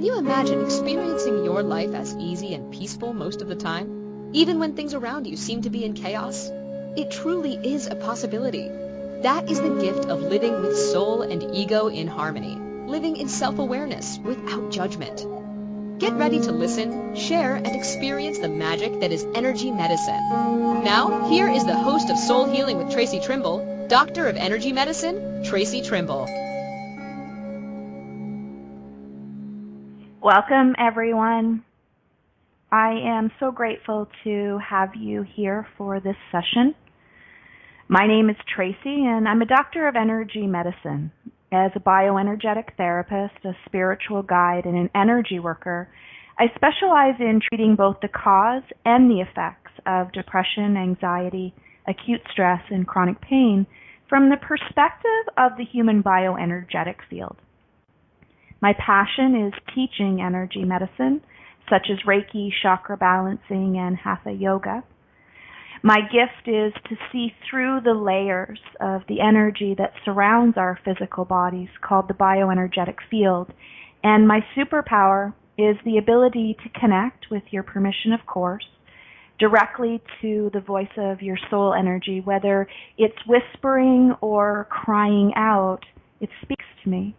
you imagine experiencing your life as easy and peaceful most of the time, even when things around you seem to be in chaos? It truly is a possibility. That is the gift of living with soul and ego in harmony, living in self-awareness without judgment. Get ready to listen, share, and experience the magic that is energy medicine. Now, here is the host of Soul Healing with Traci Trimble, Doctor of Energy Medicine, Traci Trimble. Welcome, everyone. I am so grateful to have you here for this session. My name is Traci, and I'm a doctor of energy medicine. As a bioenergetic therapist, a spiritual guide, and an energy worker, I specialize in treating both the cause and the effects of depression, anxiety, acute stress, and chronic pain from the perspective of the human bioenergetic field. My passion is teaching energy medicine, such as Reiki, chakra balancing, and Hatha yoga. My gift is to see through the layers of the energy that surrounds our physical bodies, called the bioenergetic field, and my superpower is the ability to connect, with your permission of course, directly to the voice of your soul energy. Whether it's whispering or crying out, it speaks to me.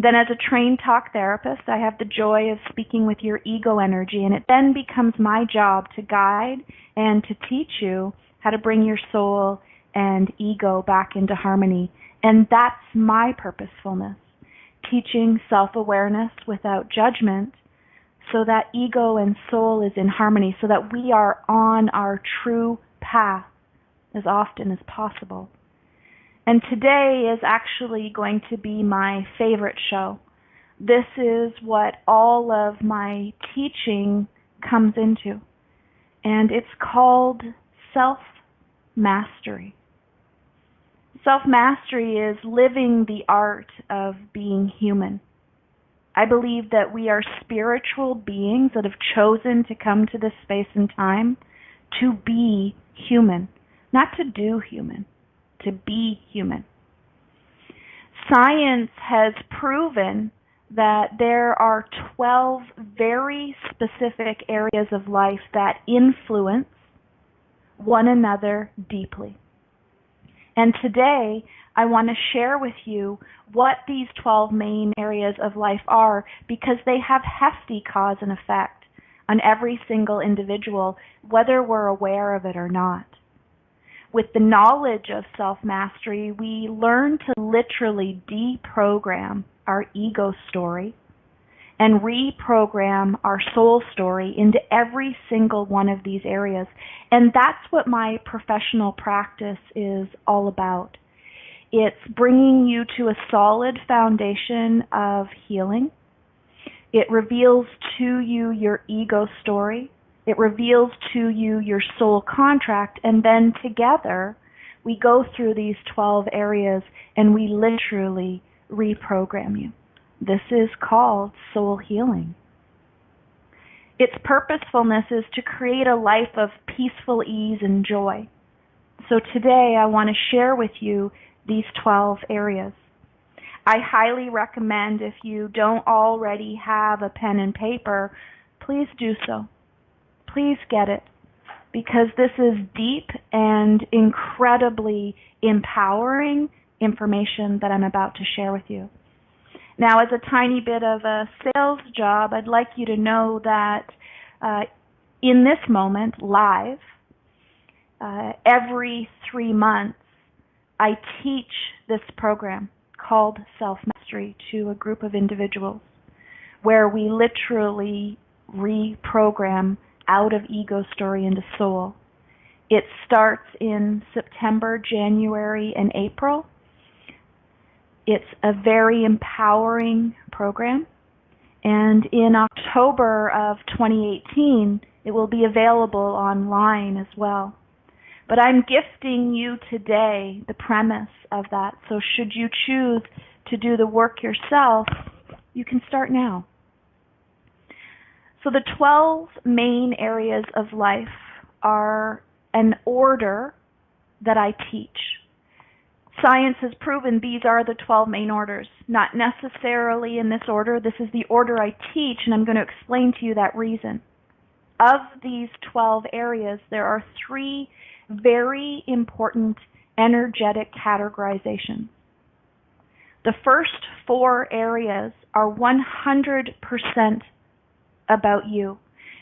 Then as a trained talk therapist, I have the joy of speaking with your ego energy, and it then becomes my job to guide and to teach you how to bring your soul and ego back into harmony. And that's my purposefulness, teaching self-awareness without judgment so that ego and soul is in harmony, so that we are on our true path as often as possible. And today is actually going to be my favorite show. This is what all of my teaching comes into. And it's called self-mastery. Self-mastery is living the art of being human. I believe that we are spiritual beings that have chosen to come to this space and time to be human, not to do human. To be human. Science has proven that there are 12 very specific areas of life that influence one another deeply. And today, I want to share with you what these 12 main areas of life are, because they have hefty cause and effect on every single individual, whether we're aware of it or not. With the knowledge of self-mastery, we learn to literally deprogram our ego story and reprogram our soul story into every single one of these areas. And that's what my professional practice is all about. It's bringing you to a solid foundation of healing. It reveals to you your ego story. It reveals to you your soul contract, and then together we go through these 12 areas and we literally reprogram you. This is called soul healing. Its purposefulness is to create a life of peaceful ease and joy. So today I want to share with you these 12 areas. I highly recommend, if you don't already have a pen and paper, please do so. Please get it, because this is deep and incredibly empowering information that I'm about to share with you. Now, as a tiny bit of a sales job, I'd like you to know that in this moment, live, every 3 months, I teach this program called Self-Mastery to a group of individuals, where we literally reprogram out of ego story into soul. It starts in September, January, and April. It's a very empowering program. And in October of 2018, it will be available online as well. But I'm gifting you today the premise of that. So should you choose to do the work yourself, you can start now. So the 12 main areas of life are an order that I teach. Science has proven these are the 12 main orders. Not necessarily in this order. This is the order I teach, and I'm going to explain to you that reason. Of these 12 areas, there are 3 very important energetic categorizations. The first 4 areas are 100% about you.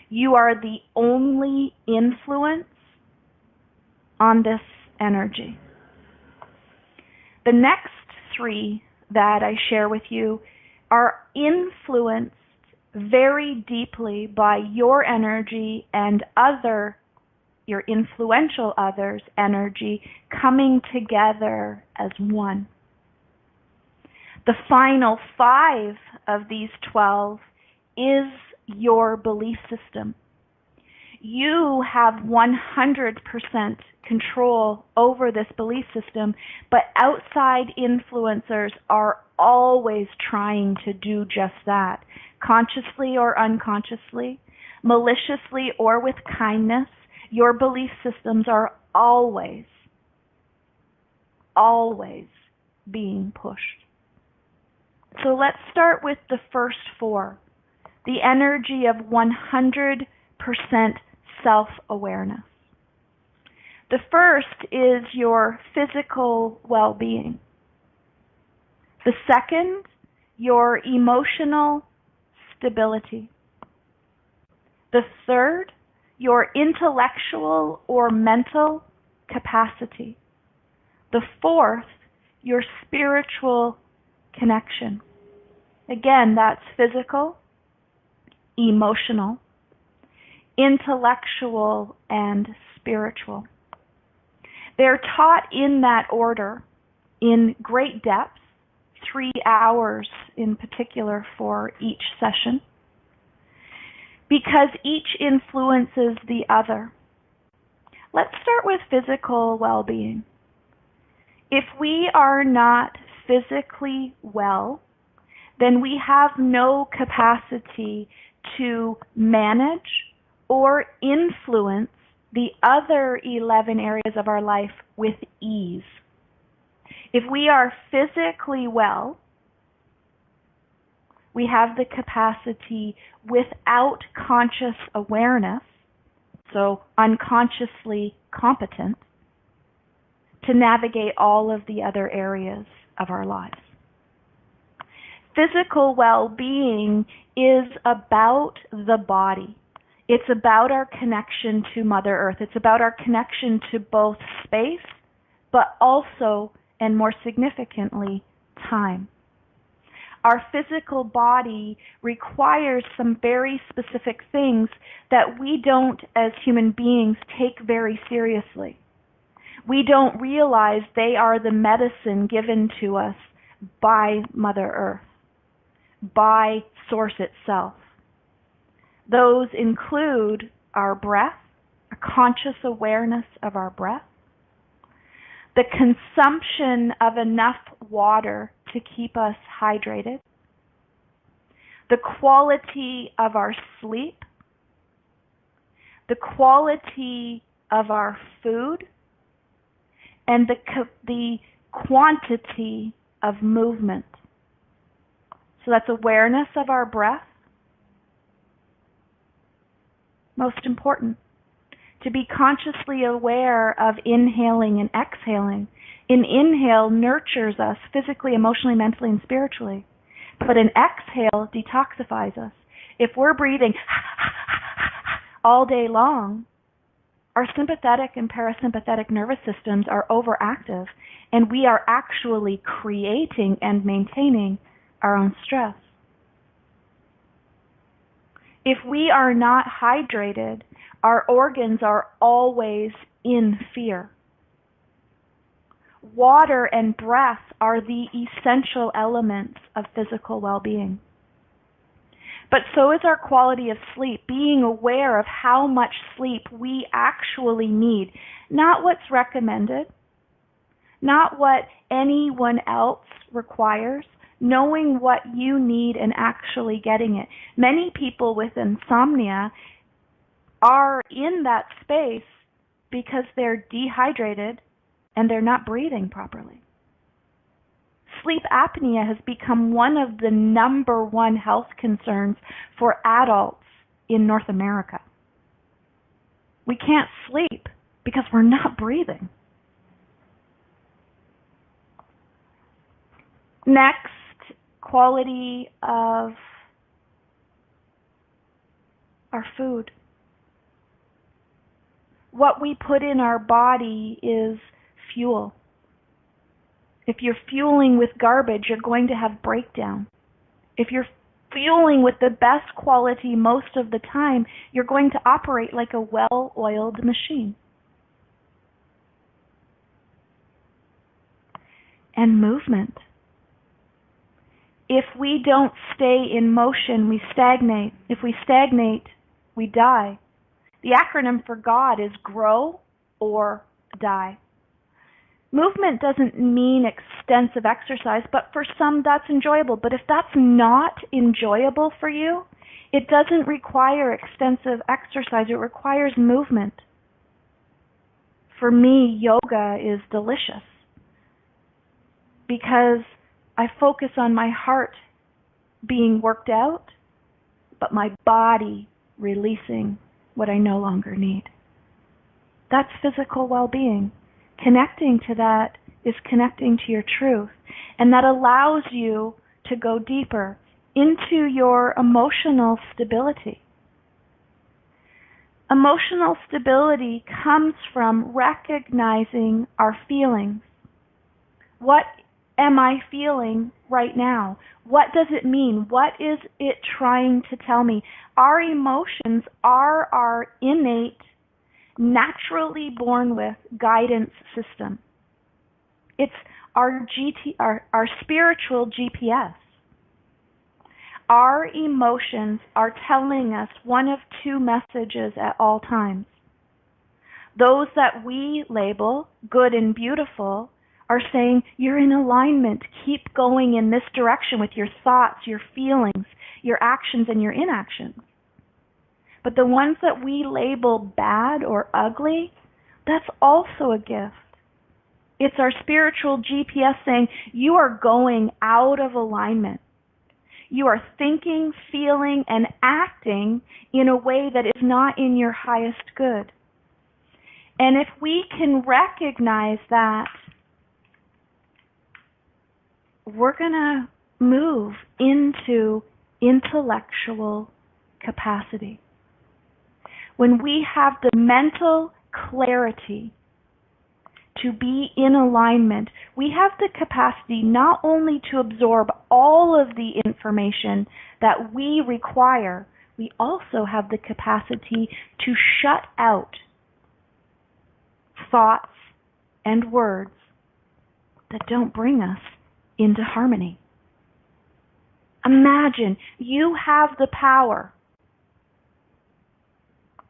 You are the only influence on this energy. The next 3 that I share with you are influenced very deeply by your energy and your influential others' energy coming together as one. The final 5 of these 12 is your belief system. You have 100% control over this belief system, but outside influencers are always trying to do just that, consciously or unconsciously, maliciously or with kindness. Your belief systems are always being pushed. So let's start with the first 4, the energy of 100% self-awareness. The first is your physical well-being. The second, your emotional stability. The third, your intellectual or mental capacity. The fourth, your spiritual connection. Again, that's physical, emotional, intellectual, and spiritual. They're taught in that order in great depth, 3 hours in particular for each session, because each influences the other. Let's start with physical well-being. If we are not physically well, then we have no capacity to manage or influence the other 11 areas of our life with ease. If we are physically well, we have the capacity without conscious awareness, so unconsciously competent, to navigate all of the other areas of our lives. Physical well-being is about the body. It's about our connection to Mother Earth. It's about our connection to both space, but also, and more significantly, time. Our physical body requires some very specific things that we don't, as human beings, take very seriously. We don't realize they are the medicine given to us by Mother Earth, by Source itself. Those include our breath, a conscious awareness of our breath, the consumption of enough water to keep us hydrated, the quality of our sleep, the quality of our food, and the quantity of movement. So that's awareness of our breath. Most important, to be consciously aware of inhaling and exhaling. An inhale nurtures us physically, emotionally, mentally, and spiritually. But an exhale detoxifies us. If we're breathing all day long, our sympathetic and parasympathetic nervous systems are overactive, and we are actually creating and maintaining our own stress. If we are not hydrated, our organs are always in fear. Water and breath are the essential elements of physical well-being. But so is our quality of sleep, being aware of how much sleep we actually need, not what's recommended, not what anyone else requires, knowing what you need and actually getting it. Many people with insomnia are in that space because they're dehydrated and they're not breathing properly. Sleep apnea has become one of the number one health concerns for adults in North America. We can't sleep because we're not breathing. Next, quality of our food. What we put in our body is fuel. If you're fueling with garbage, you're going to have breakdown. If you're fueling with the best quality most of the time, you're going to operate like a well-oiled machine. And movement. If we don't stay in motion, we stagnate. If we stagnate, we die. The acronym for God is grow or die. Movement doesn't mean extensive exercise, but for some that's enjoyable. But if that's not enjoyable for you, it doesn't require extensive exercise. It requires movement. For me, yoga is delicious because I focus on my heart being worked out, but my body releasing what I no longer need. That's physical well-being. Connecting to that is connecting to your truth, and that allows you to go deeper into your emotional stability. Emotional stability comes from recognizing our feelings. What am I feeling right now? What does it mean? What is it trying to tell me? Our emotions are our innate, naturally born with guidance system. It's our spiritual GPS. Our emotions are telling us one of two messages at all times. Those that we label good and beautiful are saying, you're in alignment. Keep going in this direction with your thoughts, your feelings, your actions, and your inactions. But the ones that we label bad or ugly, that's also a gift. It's our spiritual GPS saying, you are going out of alignment. You are thinking, feeling, and acting in a way that is not in your highest good. And if we can recognize that, we're going to move into intellectual capacity. When we have the mental clarity to be in alignment, we have the capacity not only to absorb all of the information that we require, we also have the capacity to shut out thoughts and words that don't bring us into harmony. Imagine you have the power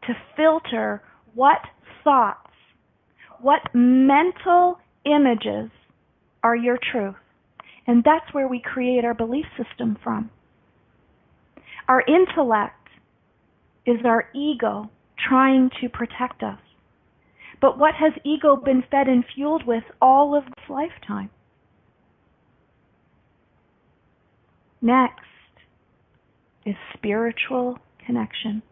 to filter what thoughts, what mental images are your truth. And that's where we create our belief system from. Our intellect is our ego trying to protect us. But what has ego been fed and fueled with all of this lifetime? Next is spiritual connection.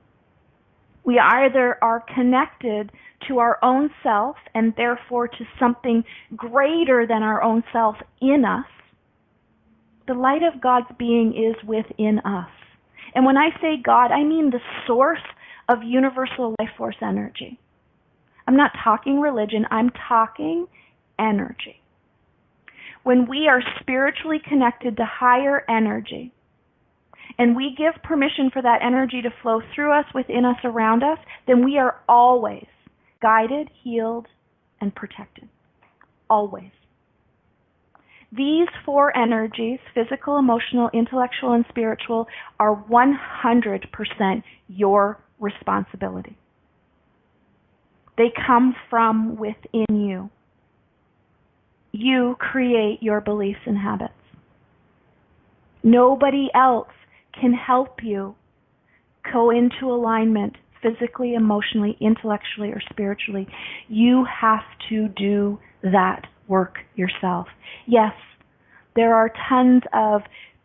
We either are connected to our own self and therefore to something greater than our own self in us. The light of God's being is within us. And when I say God, I mean the source of universal life force energy. I'm not talking religion, I'm talking energy. When we are spiritually connected to higher energy, and we give permission for that energy to flow through us, within us, around us, then we are always guided, healed, and protected. Always. These four energies, physical, emotional, intellectual, and spiritual, are 100% your responsibility. They come from within you. You create your beliefs and habits. Nobody else can help you go into alignment physically, emotionally, intellectually, or spiritually. You have to do that work yourself. Yes, There are tons of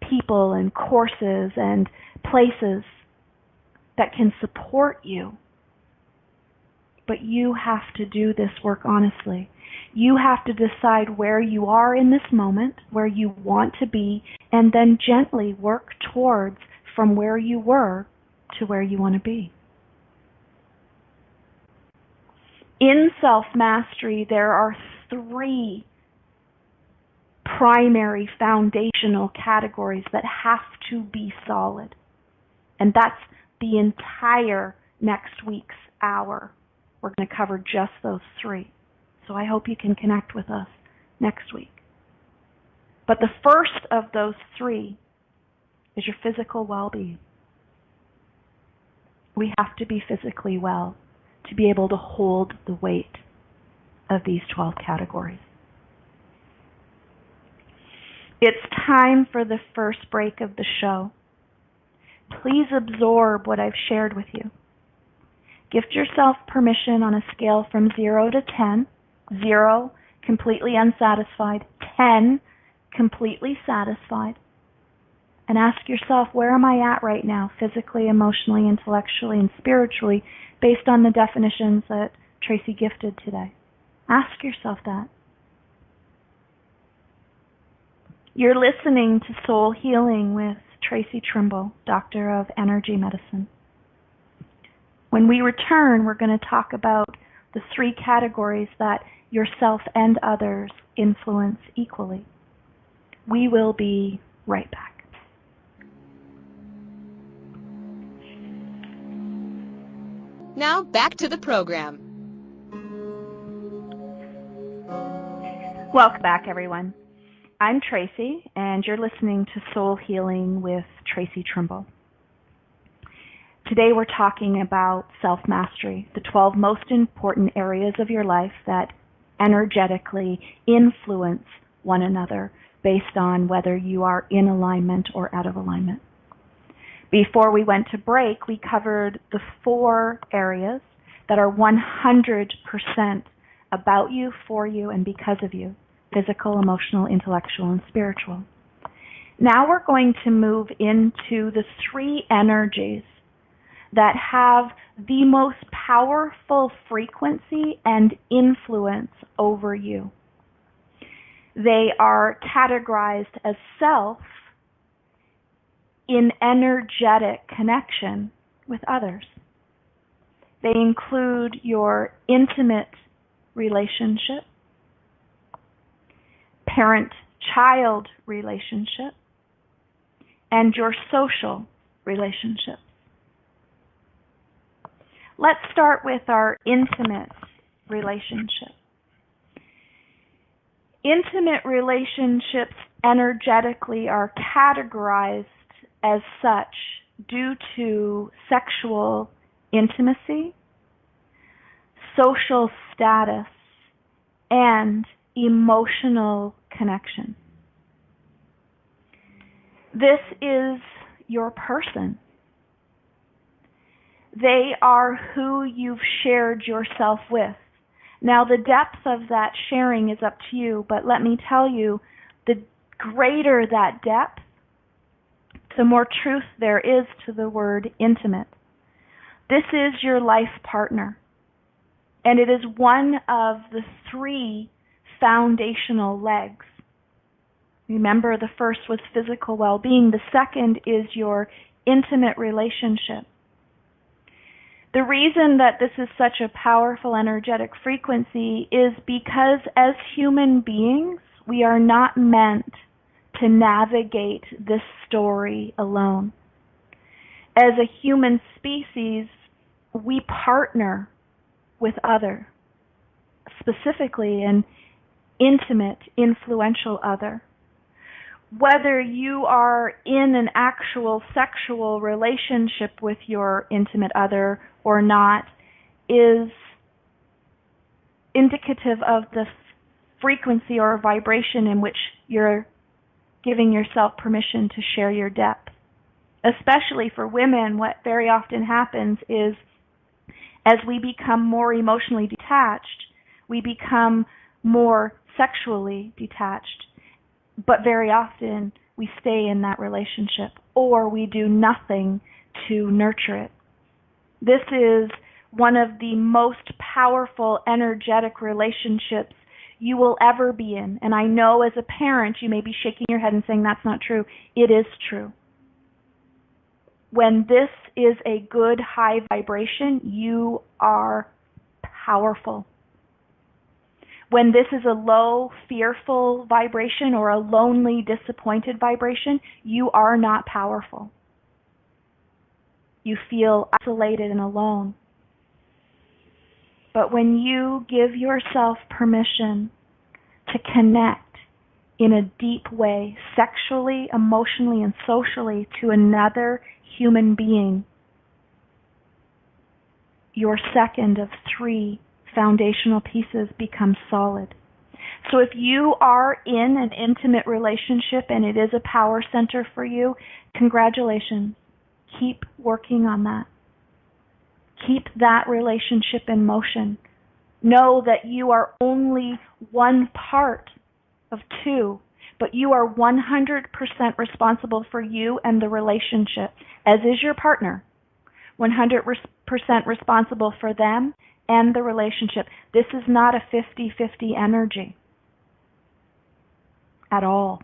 people and courses and places that can support you. But you have to do this work honestly. You have to decide where you are in this moment, where you want to be, and then gently work towards from where you were to where you want to be. In self-mastery, there are 3 primary foundational categories that have to be solid. And that's the entire next week's hour. We're going to cover just those 3. So I hope you can connect with us next week. But the first of those 3 is your physical well-being. We have to be physically well to be able to hold the weight of these 12 categories. It's time for the first break of the show. Please absorb what I've shared with you. Gift yourself permission on a scale from 0 to 10. 0, completely unsatisfied. 10, completely satisfied. And ask yourself, where am I at right now, physically, emotionally, intellectually, and spiritually, based on the definitions that Traci gifted today? Ask yourself that. You're listening to Soul Healing with Traci Trimble, Doctor of Energy Medicine. When we return, we're going to talk about the 3 categories that yourself and others influence equally. We will be right back. Now back to the program. Welcome back, everyone. I'm Traci, and you're listening to Soul Healing with Traci Trimble. Today we're talking about self-mastery, the 12 most important areas of your life that energetically influence one another based on whether you are in alignment or out of alignment. Before we went to break, we covered the 4 areas that are 100% about you, for you, and because of you: physical, emotional, intellectual, and spiritual. Now we're going to move into the 3 energies that have the most powerful frequency and influence over you. They are categorized as self in energetic connection with others. They include your intimate relationship, parent-child relationship, and your social relationships. Let's start with our intimate relationship. Intimate relationships energetically are categorized as such due to sexual intimacy, social status, and emotional connection. This is your person. They are who you've shared yourself with. Now, the depth of that sharing is up to you, but let me tell you, the greater that depth, the more truth there is to the word intimate. This is your life partner, and it is one of the 3 foundational legs. Remember, the first was physical well-being. The second is your intimate relationship. The reason that this is such a powerful energetic frequency is because as human beings, we are not meant to navigate this story alone. As a human species, we partner with other, specifically an intimate, influential other. Whether you are in an actual sexual relationship with your intimate other or not is indicative of the frequency or vibration in which you're giving yourself permission to share your depth. Especially for women, what very often happens is as we become more emotionally detached, we become more sexually detached. But very often we stay in that relationship, or we do nothing to nurture it. This is one of the most powerful energetic relationships you will ever be in. And I know as a parent you may be shaking your head and saying that's not true. It is true. When this is a good high vibration, you are powerful. When this is a low, fearful vibration or a lonely, disappointed vibration, you are not powerful. You feel isolated and alone. But when you give yourself permission to connect in a deep way, sexually, emotionally, and socially, to another human being, your second of 3 foundational pieces becomes solid. So if you are in an intimate relationship and it is a power center for you, congratulations. Keep working on that. Keep that relationship in motion. Know that you are only one part of 2, but you are 100% responsible for you and the relationship, as is your partner. 100% responsible for them and the relationship. This is not a 50-50 energy at all.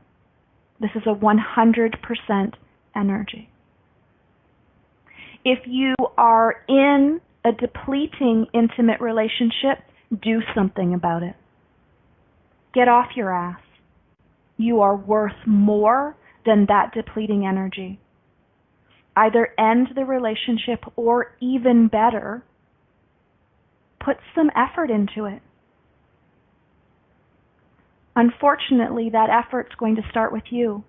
This is a 100% energy. If you are in a depleting intimate relationship, do something about it. Get off your ass. You are worth more than that depleting energy. Either end the relationship or, even better, put some effort into it. Unfortunately, that effort's going to start with you.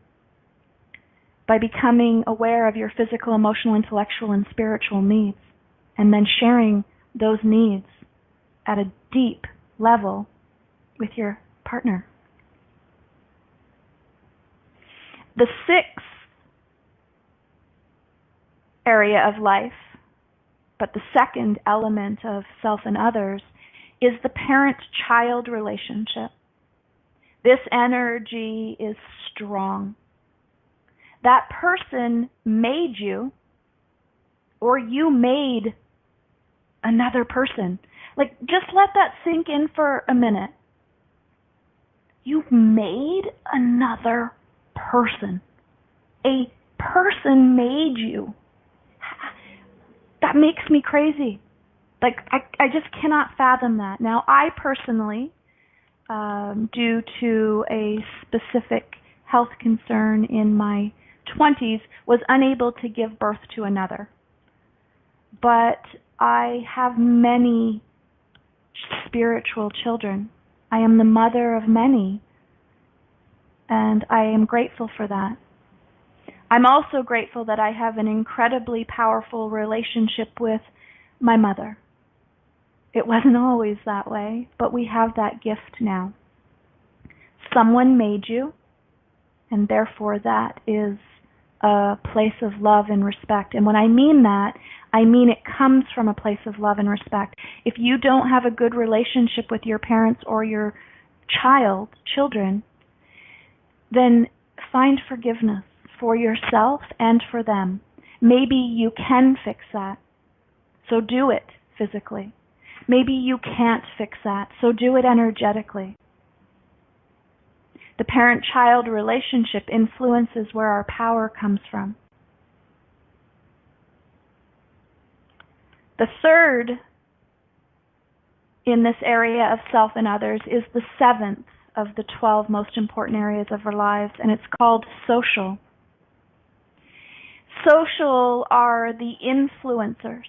By becoming aware of your physical, emotional, intellectual, and spiritual needs, and then sharing those needs at a deep level with your partner. The 6th area of life, but the second element of self and others, is the parent-child relationship. This energy is strong. That person made you, or you made another person. Like, just let that sink in for a minute. You made another person. A person made you. That makes me crazy. Like, I just cannot fathom that. Now, I personally, due to a specific health concern in my 20s, was unable to give birth to another. But I have many spiritual children. I am the mother of many, and I am grateful for that. I'm also grateful that I have an incredibly powerful relationship with my mother. It wasn't always that way, but we have that gift now. Someone made you, and therefore that is a place of love and respect. And when I mean that, I mean it comes from a place of love and respect. If you don't have a good relationship with your parents or your children, then find forgiveness for yourself and for them. Maybe you can fix that, so do it physically. Maybe you can't fix that, so do it energetically. The parent-child relationship influences where our power comes from. The third in this area of self and others is the 7th of the 12 most important areas of our lives, and it's called social. Social are the influencers.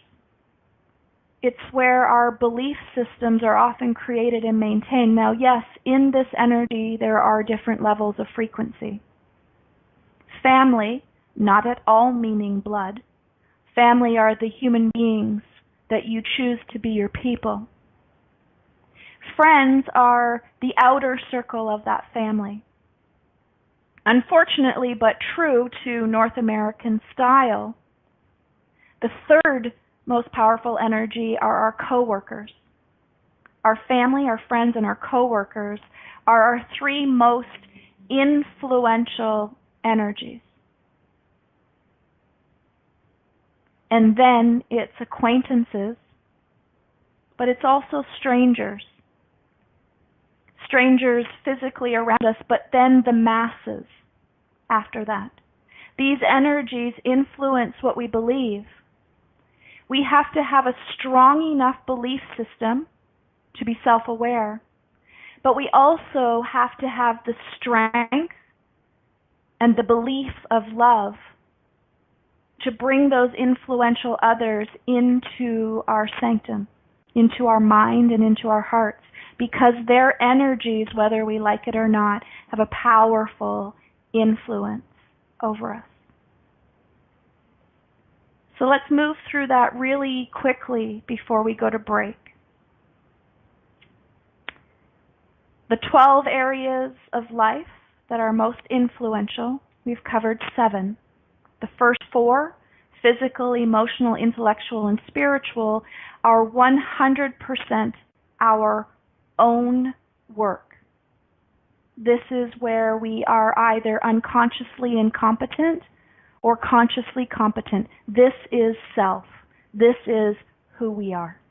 It's where our belief systems are often created and maintained. Now, yes, in this energy there are different levels of frequency. Family, not at all meaning blood. Family are the human beings that you choose to be your people. Friends are the outer circle of that family. Unfortunately, but true to North American style, the third most powerful energy are our coworkers. Our family, our friends, and our coworkers are our 3 most influential energies. And then it's acquaintances, but it's also strangers. Strangers physically around us, but then the masses after that. These energies influence what we believe. We have to have a strong enough belief system to be self-aware, but we also have to have the strength and the belief of love to bring those influential others into our sanctum, into our mind and into our hearts, because their energies, whether we like it or not, have a powerful influence over us. So let's move through that really quickly before we go to break. The 12 areas of life that are most influential, we've covered 7. The first 4, physical, emotional, intellectual, and spiritual, are 100% our own work. This is where we are either unconsciously incompetent or consciously competent. This is self. This is who we are,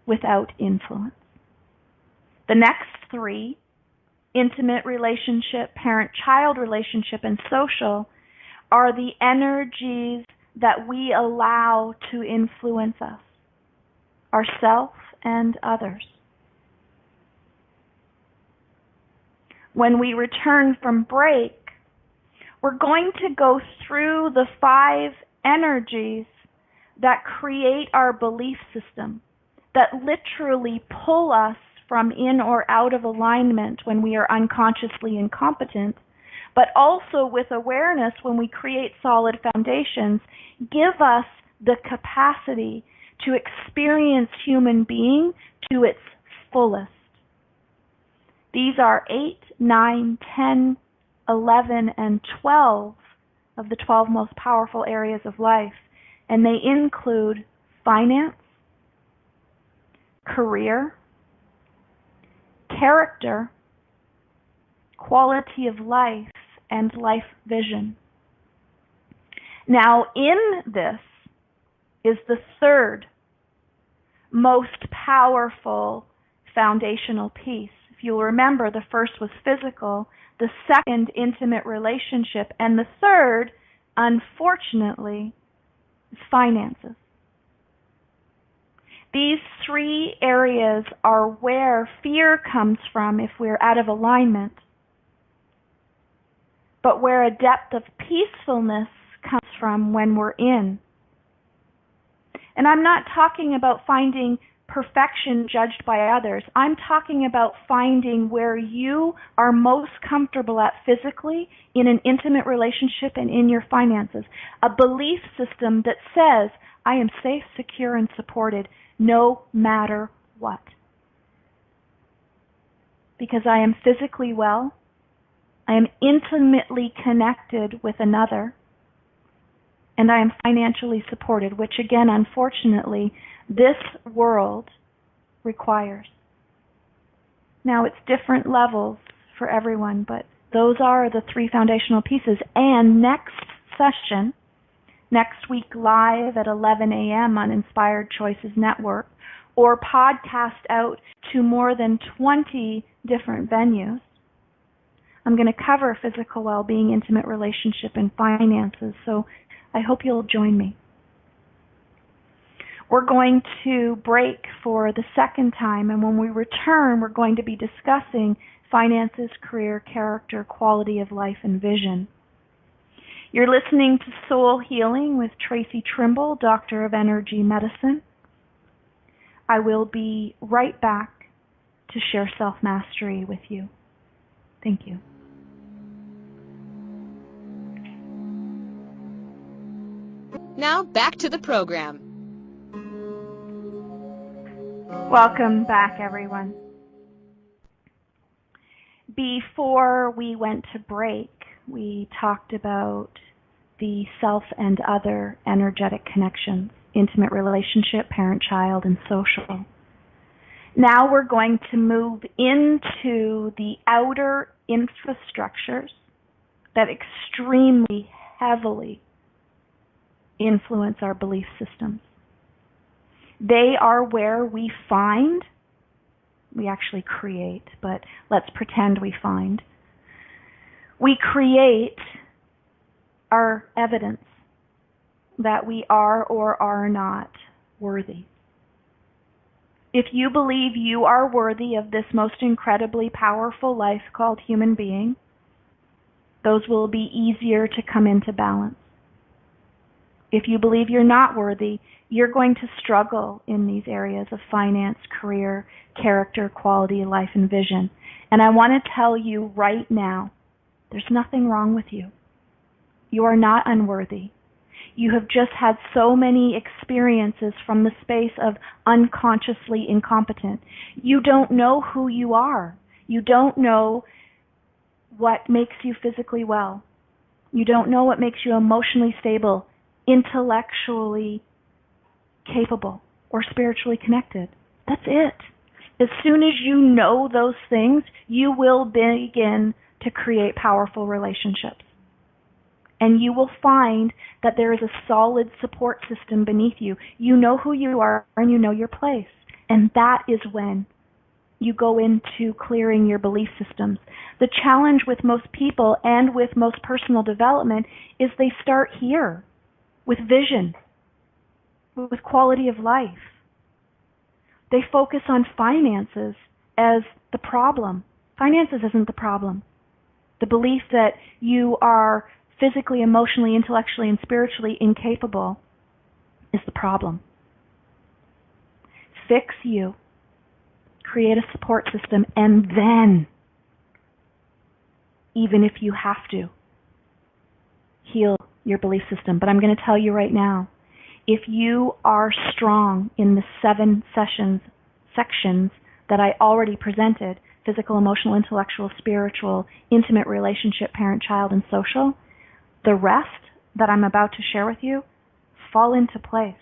without influence. The next 3, intimate relationship, parent-child relationship, and social, are the energies that we allow to influence us, ourselves and others. When we return from break, we're going to go through the 5 energies that create our belief system, that literally pull us from in or out of alignment when we are unconsciously incompetent, but also with awareness when we create solid foundations, give us the capacity to experience human being to its fullest. These are 8, 9, 10, 11, and 12 of the 12 most powerful areas of life, and they include finance, career, character, quality of life, and life vision. Now, in this is the third most powerful foundational piece. If you'll remember, the first was physical, the second, intimate relationship, and the third, unfortunately, is finances. These 3 areas are where fear comes from if we're out of alignment, but where a depth of peacefulness comes from when we're in. And I'm not talking about finding perfection judged by others. I'm talking about finding where you are most comfortable at physically, in an intimate relationship, and in your finances. A belief system that says, I am safe, secure, and supported no matter what. Because I am physically well, I am intimately connected with another, and I am financially supported, which again, unfortunately, this world requires. Now, it's different levels for everyone, but those are the 3 foundational pieces. And next session, next week live at 11 a.m. on Inspired Choices Network, or podcast out to more than 20 different venues, I'm going to cover physical well-being, intimate relationship, and finances, so I hope you'll join me. We're going to break for the second time, and when we return, we're going to be discussing finances, career, character, quality of life, and vision. You're listening to Soul Healing with Traci Trimble, Doctor of Energy Medicine. I will be right back to share self-mastery with you. Thank you. Now back to the program. Welcome back, everyone. Before we went to break, we talked about the self and other energetic connections, intimate relationship, parent-child, and social. Now we're going to move into the outer infrastructures that extremely heavily influence our belief systems. They are where we actually create, but let's pretend we find. We create our evidence that we are or are not worthy. If you believe you are worthy of this most incredibly powerful life called human being, those will be easier to come into balance. If you believe you're not worthy, you're going to struggle in these areas of finance, career, character, quality of life, and vision. And I want to tell you right now, there's nothing wrong with you. You are not unworthy. You have just had so many experiences from the space of unconsciously incompetent. You don't know who you are. You don't know what makes you physically well. You don't know what makes you emotionally stable, intellectually capable, or spiritually connected. That's it. As soon as you know those things, you will begin to create powerful relationships. And you will find that there is a solid support system beneath you. You know who you are and you know your place. And that is when you go into clearing your belief systems. The challenge with most people and with most personal development is they start here with vision, with quality of life. They focus on finances as the problem. Finances isn't the problem. The belief that you are physically, emotionally, intellectually, and spiritually incapable is the problem. Fix you. Create a support system, and then, even if you have to, heal your belief system. But I'm going to tell you right now, if you are strong in the 7 sections that I already presented, physical, emotional, intellectual, spiritual, intimate relationship, parent, child, and social, the rest that I'm about to share with you fall into place.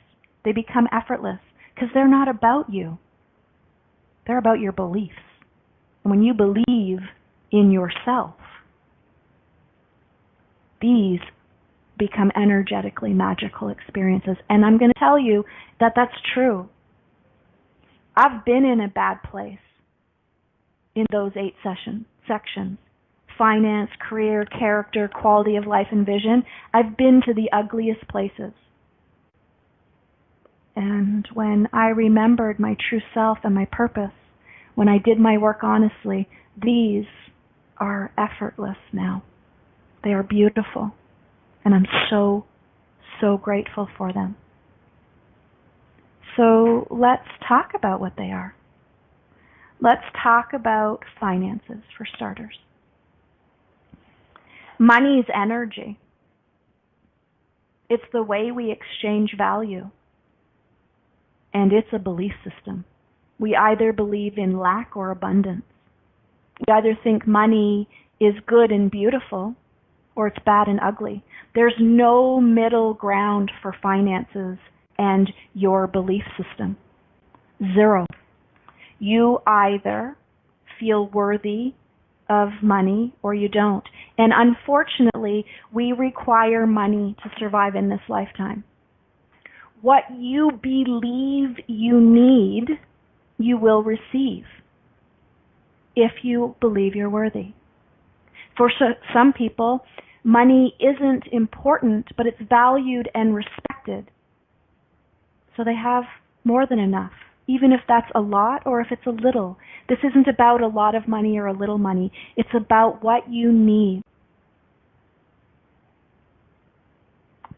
They become effortless because they're not about you. They're about your beliefs. And when you believe in yourself, these become energetically magical experiences. And I'm going to tell you that that's true. I've been in a bad place in those 8 sections. Finance, career, character, quality of life, and vision. I've been to the ugliest places. And when I remembered my true self and my purpose, when I did my work honestly, these are effortless now. They are beautiful. And I'm so, so grateful for them. So let's talk about what they are. Let's talk about finances for starters. Money is energy. It's the way we exchange value. And it's a belief system. We either believe in lack or abundance. We either think money is good and beautiful, or it's bad and ugly. There's no middle ground for finances and your belief system. 0. You either feel worthy of money or you don't. And unfortunately, we require money to survive in this lifetime. What you believe you need, you will receive if you believe you're worthy. For some people, money isn't important, but it's valued and respected. So they have more than enough, even if that's a lot or if it's a little. This isn't about a lot of money or a little money. It's about what you need.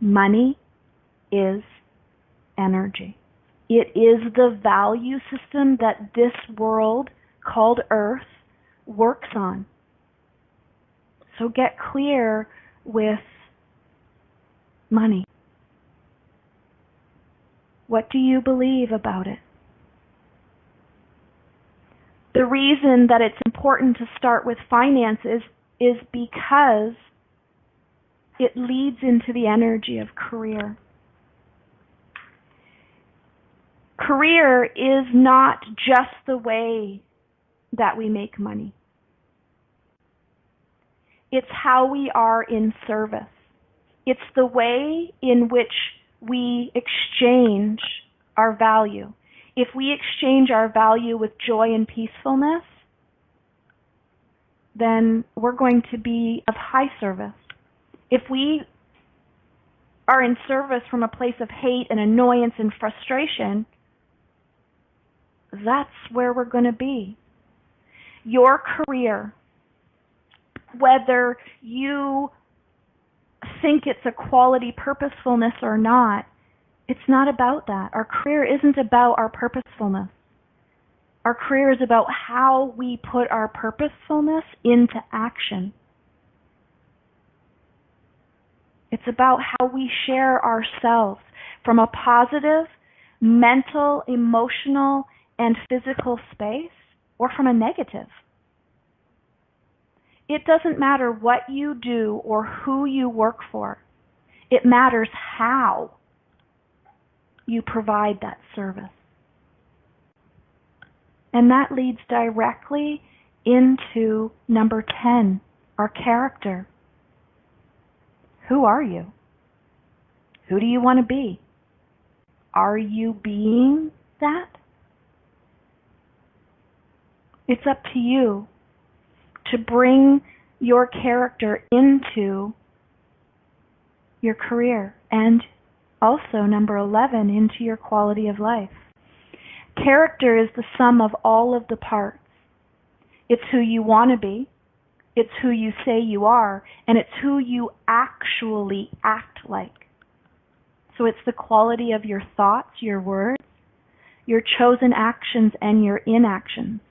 Money is energy. It is the value system that this world called Earth works on. So get clear with money. What do you believe about it? The reason that it's important to start with finances is because it leads into the energy of career. Career is not just the way that we make money. It's how we are in service. It's the way in which we exchange our value. If we exchange our value with joy and peacefulness, then we're going to be of high service. If we are in service from a place of hate and annoyance and frustration, that's where we're going to be. Your career, whether you think it's a quality purposefulness or not, it's not about that. Our career isn't about our purposefulness. Our career is about how we put our purposefulness into action. It's about how we share ourselves from a positive, mental, emotional, and physical space, or from a negative. It doesn't matter what you do or who you work for. It matters how you provide that service. And that leads directly into number 10, our character. Who are you? Who do you want to be? Are you being that? It's up to you to bring your character into your career and also, number 11, into your quality of life. Character is the sum of all of the parts. It's who you want to be, it's who you say you are, and it's who you actually act like. So it's the quality of your thoughts, your words, your chosen actions, and your inactions.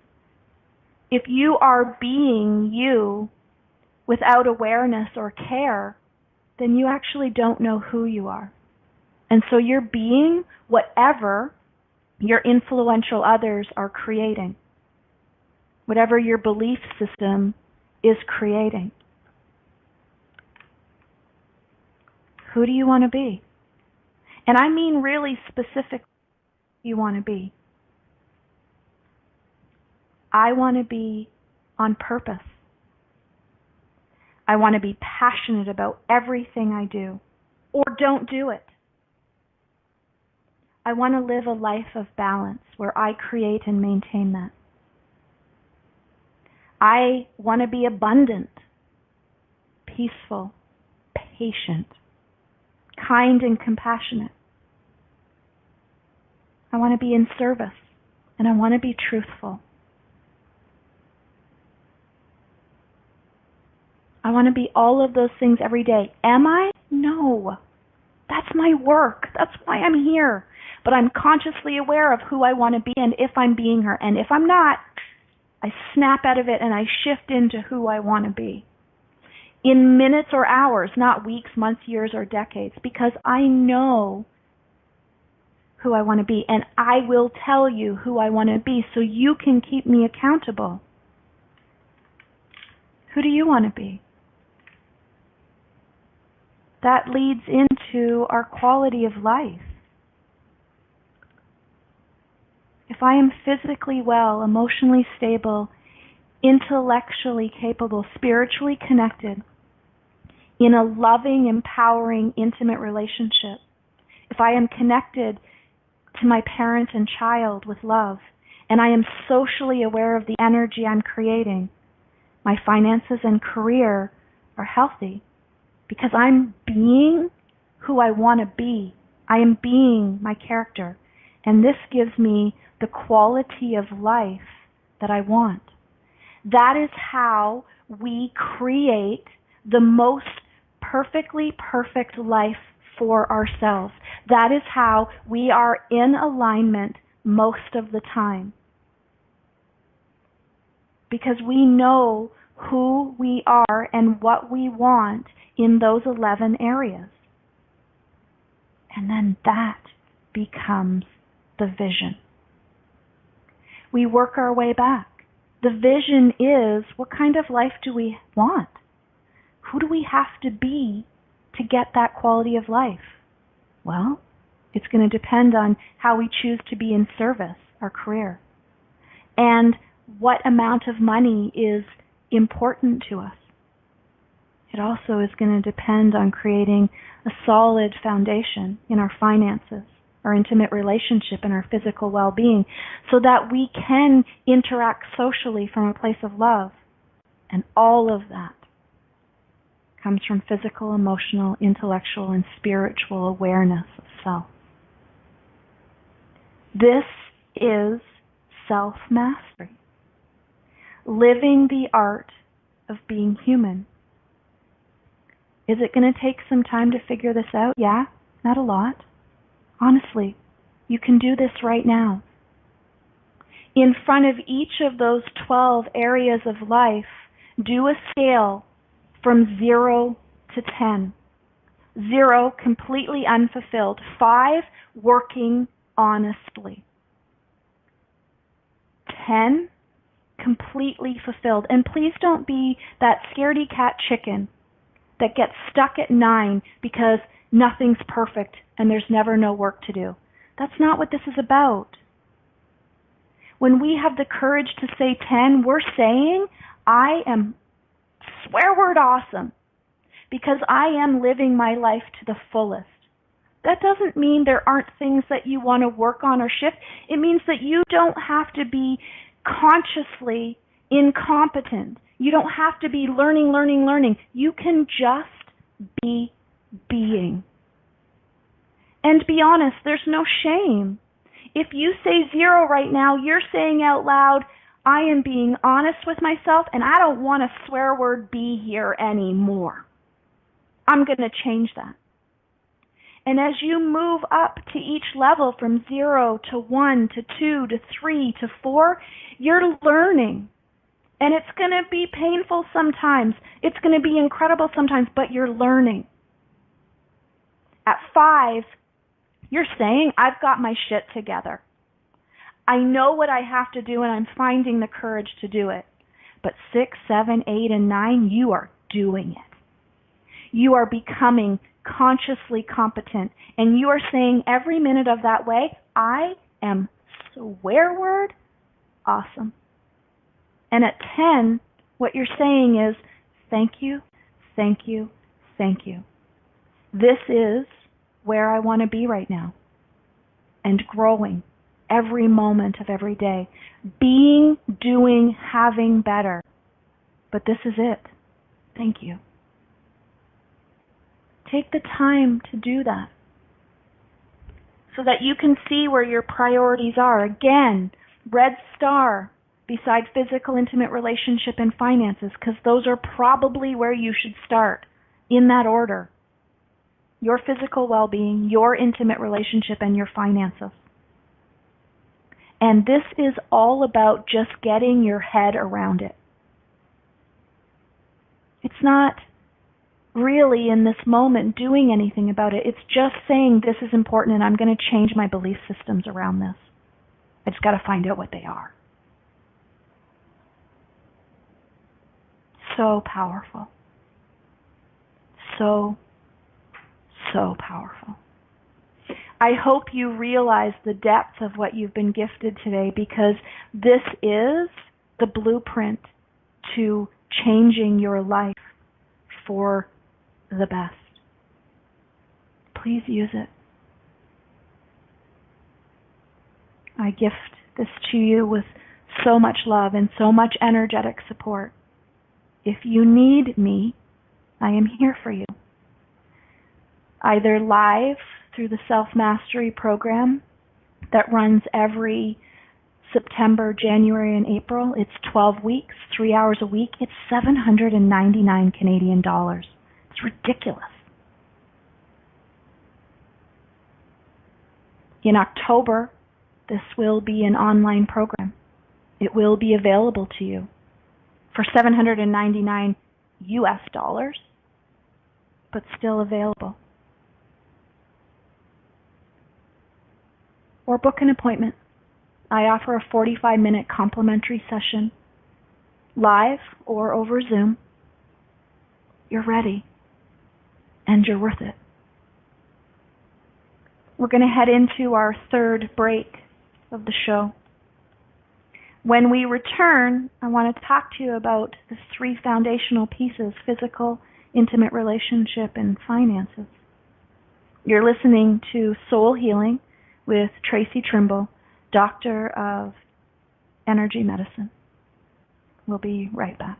If you are being you without awareness or care, then you actually don't know who you are. And so you're being whatever your influential others are creating, whatever your belief system is creating. Who do you want to be? And I mean really specific who you want to be. I want to be on purpose. I want to be passionate about everything I do, or don't do it. I want to live a life of balance where I create and maintain that. I want to be abundant, peaceful, patient, kind and compassionate. I want to be in service, and I want to be truthful. I want to be all of those things every day. Am I? No. That's my work. That's why I'm here. But I'm consciously aware of who I want to be and if I'm being her. And if I'm not, I snap out of it and I shift into who I want to be. In minutes or hours, not weeks, months, years, or decades, because I know who I want to be. And I will tell you who I want to be so you can keep me accountable. Who do you want to be? That leads into our quality of life. If I am physically well, emotionally stable, intellectually capable, spiritually connected, in a loving, empowering, intimate relationship, if I am connected to my parent and child with love, and I am socially aware of the energy I'm creating, my finances and career are healthy because I'm being who I want to be. I am being my character. And this gives me the quality of life that I want. That is how we create the most perfectly perfect life for ourselves. That is how we are in alignment most of the time. Because we know who we are and what we want in those 11 areas. And then that becomes the vision. We work our way back. The vision is, what kind of life do we want? Who do we have to be to get that quality of life? Well, it's going to depend on how we choose to be in service, our career, and what amount of money is important to us. It also is going to depend on creating a solid foundation in our finances, our intimate relationship, and our physical well-being so that we can interact socially from a place of love. And all of that comes from physical, emotional, intellectual, and spiritual awareness of self. This is self-mastery, living the art of being human. Is it going to take some time to figure this out? Yeah, not a lot. Honestly, you can do this right now. In front of each of those 12 areas of life, do a scale from 0 to 10. 0, completely unfulfilled. 5, working honestly. 10, completely fulfilled. And please don't be that scaredy cat chicken that gets stuck at 9 because nothing's perfect and there's never no work to do. That's not what this is about. When we have the courage to say 10, we're saying, I am swear word awesome because I am living my life to the fullest. That doesn't mean there aren't things that you want to work on or shift. It means that you don't have to be consciously incompetent. You don't have to be learning. You can just be being. And be honest, there's no shame. If you say 0 right now, you're saying out loud, I am being honest with myself and I don't want a swear word be here anymore. I'm going to change that. And as you move up to each level from 0 to 1 to 2 to 3 to 4, you're learning. And it's going to be painful sometimes. It's going to be incredible sometimes, but you're learning. At 5, you're saying, I've got my shit together. I know what I have to do and I'm finding the courage to do it. But 6, 7, 8, and 9, you are doing it. You are becoming consciously competent. And you are saying every minute of that way, I am swear word awesome. And at 10, what you're saying is, thank you, thank you, thank you. This is where I want to be right now. And growing every moment of every day. Being, doing, having better. But this is it. Thank you. Take the time to do that so that you can see where your priorities are. Again, red star beside physical, intimate relationship and finances, because those are probably where you should start, in that order. Your physical well-being, your intimate relationship, and your finances. And this is all about just getting your head around it. It's not really in this moment doing anything about it. It's just saying this is important and I'm going to change my belief systems around this. I just got to find out what they are. So powerful. So powerful. I hope you realize the depth of what you've been gifted today, because this is the blueprint to changing your life for the best. Please use it. I gift this to you with so much love and so much energetic support. If you need me, I am here for you. Either live through the Self-Mastery program that runs every September, January, and April. It's 12 weeks, 3 hours a week. It's $799 Canadian dollars. It's ridiculous. In October, this will be an online program. It will be available to you for $799 US dollars, but still available. Or book an appointment. I offer a 45-minute complimentary session, live or over Zoom. You're ready, and you're worth it. We're going to head into our third break of the show. When we return, I want to talk to you about the 3 foundational pieces: physical, intimate relationship, and finances. You're listening to Soul Healing with Traci Trimble, Doctor of Energy Medicine. We'll be right back.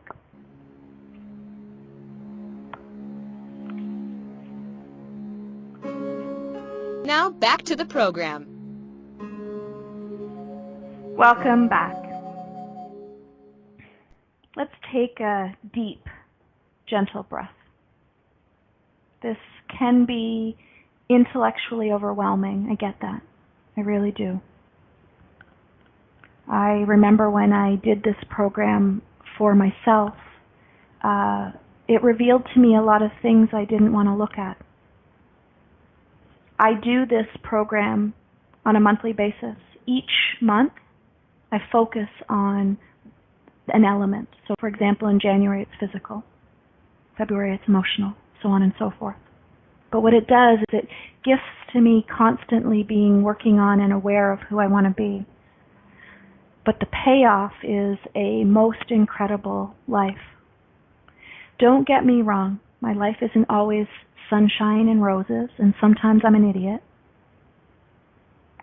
Now back to the program. Welcome back. Let's take a deep, gentle breath. This can be intellectually overwhelming. I get that. I really do. I remember when I did this program for myself, it revealed to me a lot of things I didn't want to look at. I do this program on a monthly basis. Each month, I focus on an element. So, for example, in January, it's physical. February, it's emotional, so on and so forth. But what it does is it gifts to me constantly working on and aware of who I want to be. But the payoff is a most incredible life. Don't get me wrong. My life isn't always sunshine and roses, and sometimes I'm an idiot.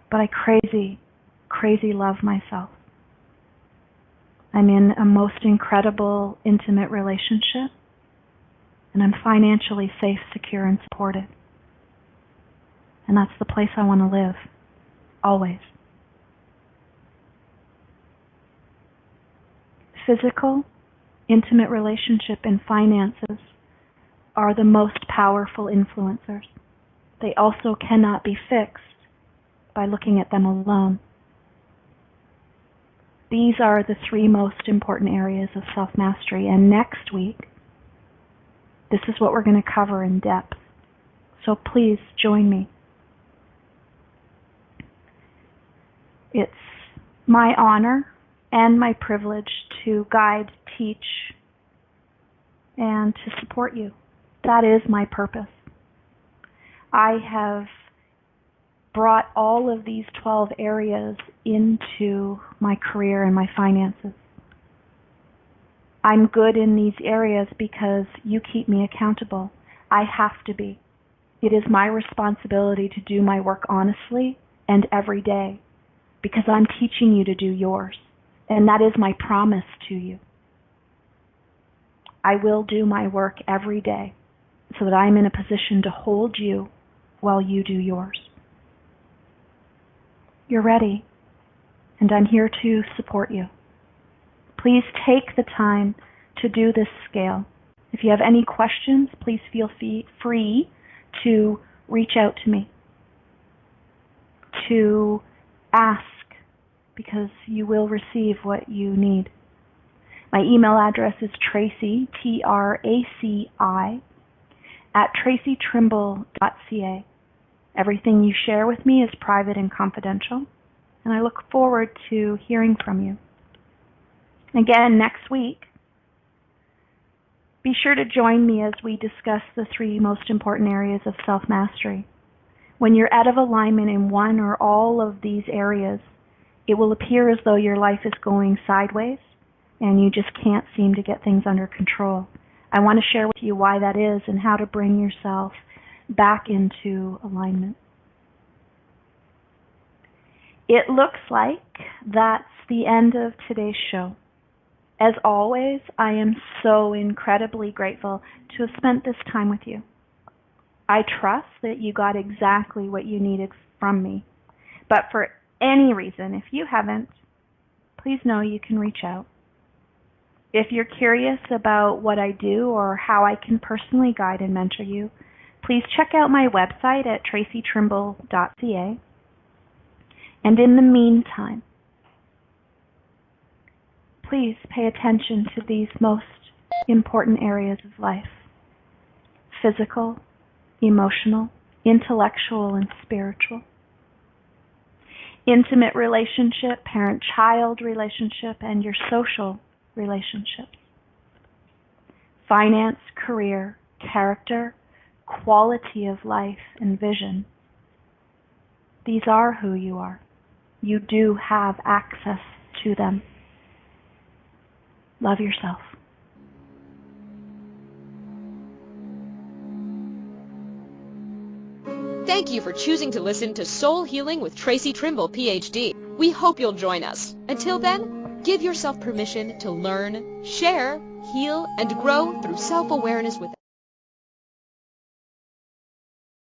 But I crazy love myself. I'm in a most incredible, intimate relationship, and I'm financially safe, secure, and supported. And that's the place I want to live, always. Physical, intimate relationship, and finances are the most powerful influencers. They also cannot be fixed by looking at them alone. These are the three most important areas of self-mastery, and next week, this is what we're going to cover in depth. So please join me. It's my honor and my privilege to guide, teach, and to support you. That is my purpose. I have brought all of these 12 areas into my career and my finances. I'm good in these areas because you keep me accountable. I have to be. It is my responsibility to do my work honestly and every day because I'm teaching you to do yours. And that is my promise to you. I will do my work every day so that I'm in a position to hold you while you do yours. You're ready, and I'm here to support you. Please take the time to do this scale. If you have any questions, please feel free to reach out to me, to ask, because you will receive what you need. My email address is Traci, Traci, @tracitrimble.ca. Everything you share with me is private and confidential, and I look forward to hearing from you. Again, next week, be sure to join me as we discuss the three most important areas of self-mastery. When you're out of alignment in one or all of these areas, it will appear as though your life is going sideways and you just can't seem to get things under control. I want to share with you why that is and how to bring yourself back into alignment. It looks like that's the end of today's show. As always, I am so incredibly grateful to have spent this time with you. I trust that you got exactly what you needed from me. But for any reason, if you haven't, please know you can reach out. If you're curious about what I do or how I can personally guide and mentor you, please check out my website at tracitrimble.ca. And in the meantime, please pay attention to these most important areas of life: physical, emotional, intellectual, and spiritual. Intimate relationship, parent-child relationship, and your social relationships. Finance, career, character, quality of life, and vision. These are who you are. You do have access to them. Love yourself. Thank you for choosing to listen to Soul Healing with Traci Trimble, PhD. We hope you'll join us. Until then, give yourself permission to learn, share, heal, and grow through self-awareness with